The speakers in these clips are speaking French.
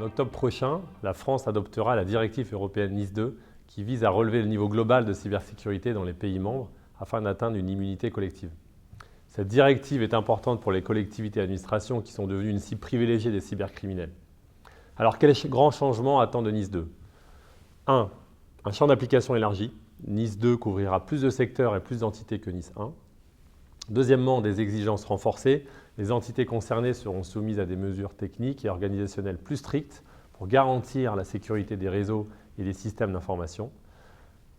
octobre prochain, la France adoptera la directive européenne NIS2 qui vise à relever le niveau global de cybersécurité dans les pays membres afin d'atteindre une immunité collective. Cette directive est importante pour les collectivités et administrations qui sont devenues une cible privilégiée des cybercriminels. Alors, quels grands changements attendent de NIS2 ? 1. Un champ d'application élargi. NIS2 couvrira plus de secteurs et plus d'entités que NIS1. Deuxièmement, des exigences renforcées. Les entités concernées seront soumises à des mesures techniques et organisationnelles plus strictes pour garantir la sécurité des réseaux et des systèmes d'information.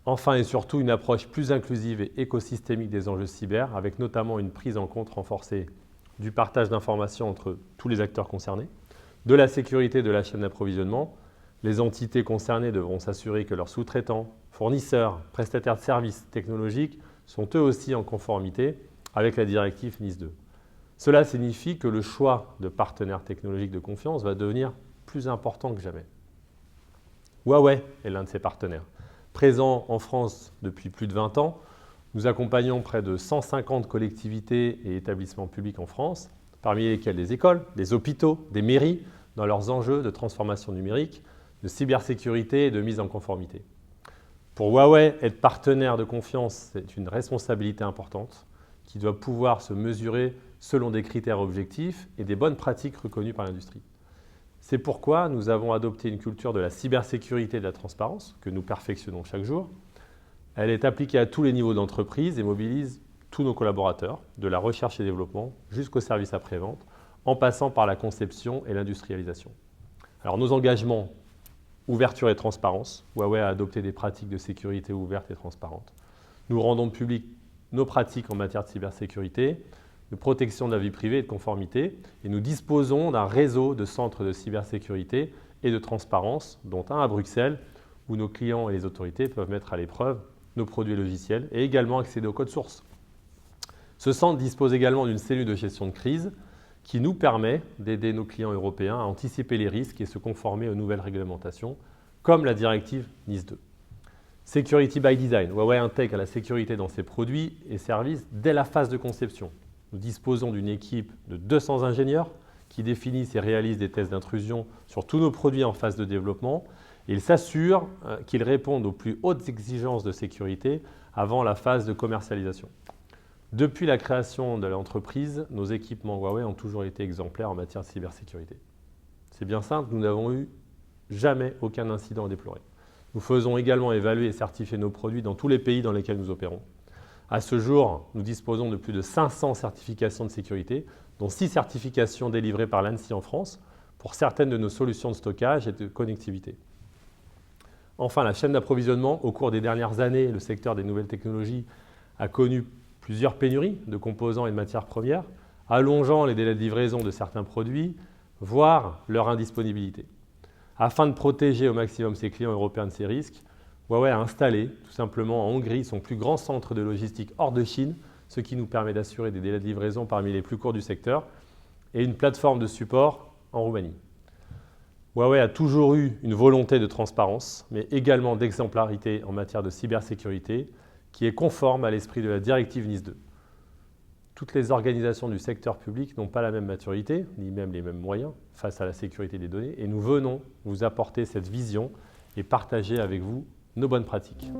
Enfin et surtout, une approche plus inclusive et écosystémique des enjeux cyber, avec notamment une prise en compte renforcée du partage d'informations entre tous les acteurs concernés, de la sécurité de la chaîne d'approvisionnement. Les entités concernées devront s'assurer que leurs sous-traitants, fournisseurs, prestataires de services technologiques sont eux aussi en conformité avec la directive NIS2. Cela signifie que le choix de partenaires technologiques de confiance va devenir plus important que jamais. Huawei est l'un de ces partenaires. Présent en France depuis plus de 20 ans, nous accompagnons près de 150 collectivités et établissements publics en France, parmi lesquels des écoles, des hôpitaux, des mairies, dans leurs enjeux de transformation numérique, de cybersécurité et de mise en conformité. Pour Huawei, être partenaire de confiance, c'est une responsabilité importante qui doit pouvoir se mesurer selon des critères objectifs et des bonnes pratiques reconnues par l'industrie. C'est pourquoi nous avons adopté une culture de la cybersécurité et de la transparence que nous perfectionnons chaque jour. Elle est appliquée à tous les niveaux d'entreprise et mobilise tous nos collaborateurs, de la recherche et développement jusqu'au service après-vente, en passant par la conception et l'industrialisation. Alors nos engagements, ouverture et transparence. Huawei a adopté des pratiques de sécurité ouvertes et transparentes. Nous rendons public nos pratiques en matière de cybersécurité, de protection de la vie privée et de conformité, et nous disposons d'un réseau de centres de cybersécurité et de transparence, dont un à Bruxelles, où nos clients et les autorités peuvent mettre à l'épreuve nos produits logiciels et également accéder au code source. Ce centre dispose également d'une cellule de gestion de crise qui nous permet d'aider nos clients européens à anticiper les risques et se conformer aux nouvelles réglementations, comme la directive NIS2. Security by Design. Huawei intègre la sécurité dans ses produits et services dès la phase de conception. Nous disposons d'une équipe de 200 ingénieurs qui définissent et réalisent des tests d'intrusion sur tous nos produits en phase de développement. Et ils s'assurent qu'ils répondent aux plus hautes exigences de sécurité avant la phase de commercialisation. Depuis la création de l'entreprise, nos équipements Huawei ont toujours été exemplaires en matière de cybersécurité. C'est bien simple, nous n'avons eu jamais aucun incident à déplorer. Nous faisons également évaluer et certifier nos produits dans tous les pays dans lesquels nous opérons. À ce jour, nous disposons de plus de 500 certifications de sécurité, dont 6 certifications délivrées par l'ANSSI en France pour certaines de nos solutions de stockage et de connectivité. Enfin, la chaîne d'approvisionnement. Au cours des dernières années, le secteur des nouvelles technologies a connu plusieurs pénuries de composants et de matières premières, allongeant les délais de livraison de certains produits, voire leur indisponibilité. Afin de protéger au maximum ses clients européens de ces risques, Huawei a installé tout simplement en Hongrie son plus grand centre de logistique hors de Chine, ce qui nous permet d'assurer des délais de livraison parmi les plus courts du secteur, et une plateforme de support en Roumanie. Huawei a toujours eu une volonté de transparence, mais également d'exemplarité en matière de cybersécurité, qui est conforme à l'esprit de la directive NIS2. Toutes les organisations du secteur public n'ont pas la même maturité, ni même les mêmes moyens face à la sécurité des données, et nous venons vous apporter cette vision et partager avec vous nos bonnes pratiques.